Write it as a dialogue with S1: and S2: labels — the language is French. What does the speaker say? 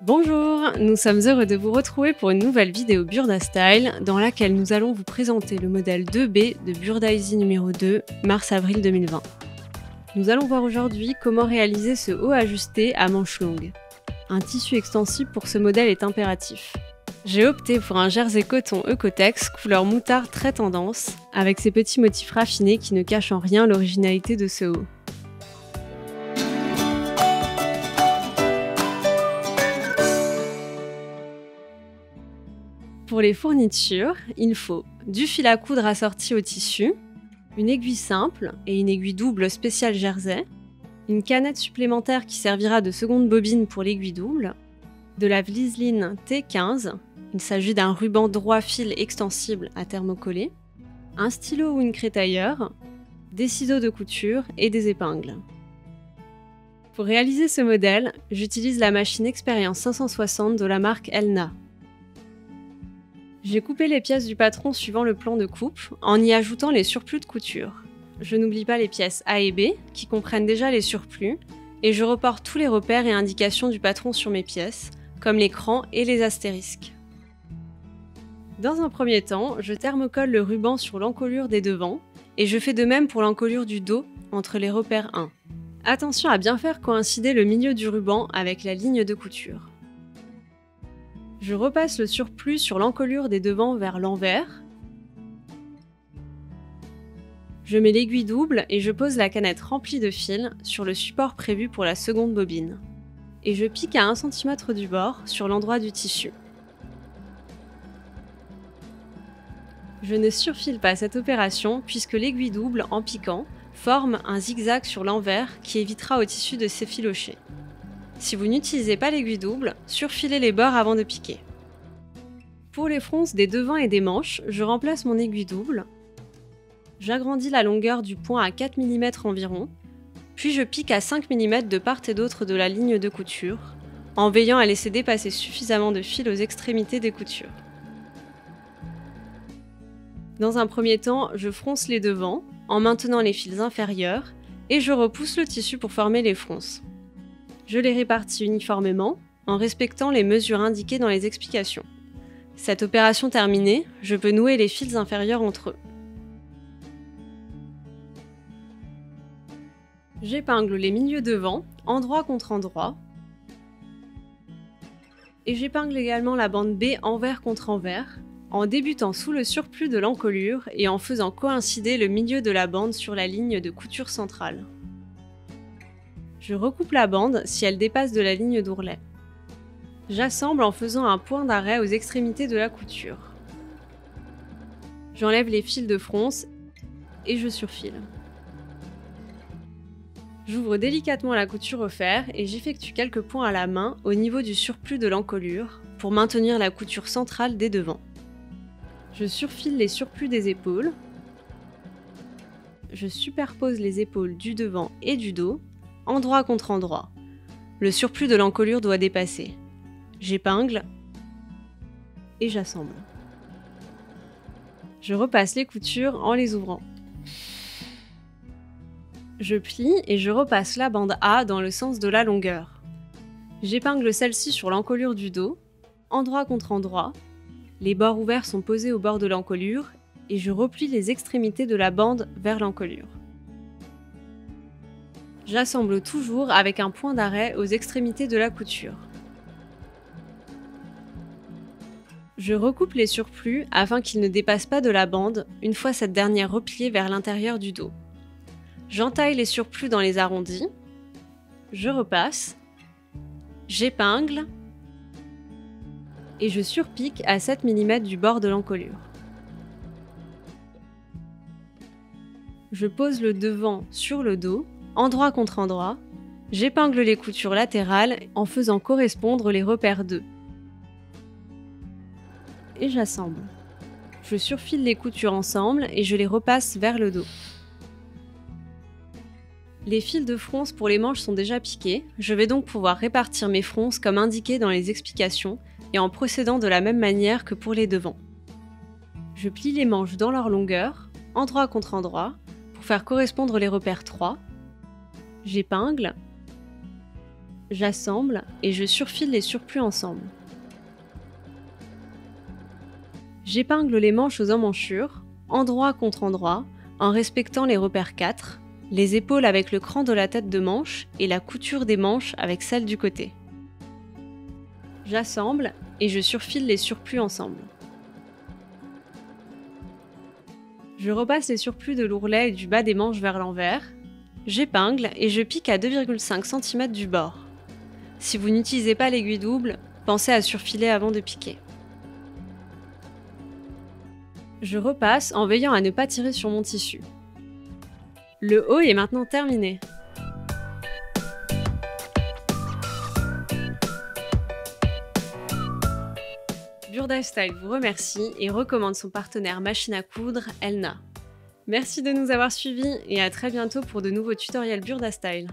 S1: Bonjour, nous sommes heureux de vous retrouver pour une nouvelle vidéo Burda Style dans laquelle nous allons vous présenter le modèle 2B de Burda Easy numéro 2, mars-avril 2020. Nous allons voir aujourd'hui comment réaliser ce haut ajusté à manches longues. Un tissu extensible pour ce modèle est impératif. J'ai opté pour un jersey coton Ecotex couleur moutarde très tendance, avec ses petits motifs raffinés qui ne cachent en rien l'originalité de ce haut. Pour les fournitures, il faut du fil à coudre assorti au tissu, une aiguille simple et une aiguille double spéciale jersey, une canette supplémentaire qui servira de seconde bobine pour l'aiguille double, de la Vliseline T15, il s'agit d'un ruban droit fil extensible à thermocoller, un stylo ou une crétailleur, des ciseaux de couture et des épingles. Pour réaliser ce modèle, j'utilise la machine Expérience 560 de la marque Elna. J'ai coupé les pièces du patron suivant le plan de coupe, en y ajoutant les surplus de couture. Je n'oublie pas les pièces A et B, qui comprennent déjà les surplus, et je reporte tous les repères et indications du patron sur mes pièces, comme l'écran et les astérisques. Dans un premier temps, je thermocolle le ruban sur l'encolure des devants, et je fais de même pour l'encolure du dos, entre les repères 1. Attention à bien faire coïncider le milieu du ruban avec la ligne de couture. Je repasse le surplus sur l'encolure des devants vers l'envers. Je mets l'aiguille double et je pose la canette remplie de fil sur le support prévu pour la seconde bobine. Et je pique à 1 cm du bord sur l'endroit du tissu. Je ne surfile pas cette opération puisque l'aiguille double, en piquant, forme un zigzag sur l'envers qui évitera au tissu de s'effilocher. Si vous n'utilisez pas l'aiguille double, surfilez les bords avant de piquer. Pour les fronces des devants et des manches, je remplace mon aiguille double. J'agrandis la longueur du point à 4 mm environ, puis je pique à 5 mm de part et d'autre de la ligne de couture, en veillant à laisser dépasser suffisamment de fil aux extrémités des coutures. Dans un premier temps, je fronce les devants, en maintenant les fils inférieurs, et je repousse le tissu pour former les fronces. Je les répartis uniformément, en respectant les mesures indiquées dans les explications. Cette opération terminée, je peux nouer les fils inférieurs entre eux. J'épingle les milieux devant, endroit contre endroit, et j'épingle également la bande B envers contre envers, en débutant sous le surplus de l'encolure et en faisant coïncider le milieu de la bande sur la ligne de couture centrale. Je recoupe la bande si elle dépasse de la ligne d'ourlet. J'assemble en faisant un point d'arrêt aux extrémités de la couture. J'enlève les fils de fronce et je surfile. J'ouvre délicatement la couture au fer et j'effectue quelques points à la main au niveau du surplus de l'encolure pour maintenir la couture centrale des devants. Je surfile les surplus des épaules. Je superpose les épaules du devant et du dos, endroit contre endroit. Le surplus de l'encolure doit dépasser. J'épingle et j'assemble. Je repasse les coutures en les ouvrant. Je plie et je repasse la bande A dans le sens de la longueur. J'épingle celle-ci sur l'encolure du dos, endroit contre endroit. Les bords ouverts sont posés au bord de l'encolure et je replie les extrémités de la bande vers l'encolure. J'assemble toujours avec un point d'arrêt aux extrémités de la couture. Je recoupe les surplus afin qu'ils ne dépassent pas de la bande une fois cette dernière repliée vers l'intérieur du dos. J'entaille les surplus dans les arrondis, je repasse, j'épingle et je surpique à 7 mm du bord de l'encolure. Je pose le devant sur le dos, endroit contre endroit, j'épingle les coutures latérales en faisant correspondre les repères 2. Et j'assemble. Je surfile les coutures ensemble et je les repasse vers le dos. Les fils de fronce pour les manches sont déjà piqués, je vais donc pouvoir répartir mes fronces comme indiqué dans les explications et en procédant de la même manière que pour les devants. Je plie les manches dans leur longueur, endroit contre endroit, pour faire correspondre les repères 3. J'épingle J'assemble et je surfile les surplus ensemble. J'épingle les manches aux emmanchures, endroit contre endroit, en respectant les repères 4, les épaules avec le cran de la tête de manche et la couture des manches avec celle du côté. J'assemble et je surfile les surplus ensemble. Je repasse les surplus de l'ourlet et du bas des manches vers l'envers. J'épingle et je pique à 2,5 cm du bord. Si vous n'utilisez pas l'aiguille double, pensez à surfiler avant de piquer. Je repasse en veillant à ne pas tirer sur mon tissu. Le haut est maintenant terminé. Burda Style vous remercie et recommande son partenaire machine à coudre, Elna. Merci de nous avoir suivis et à très bientôt pour de nouveaux tutoriels Burda Style.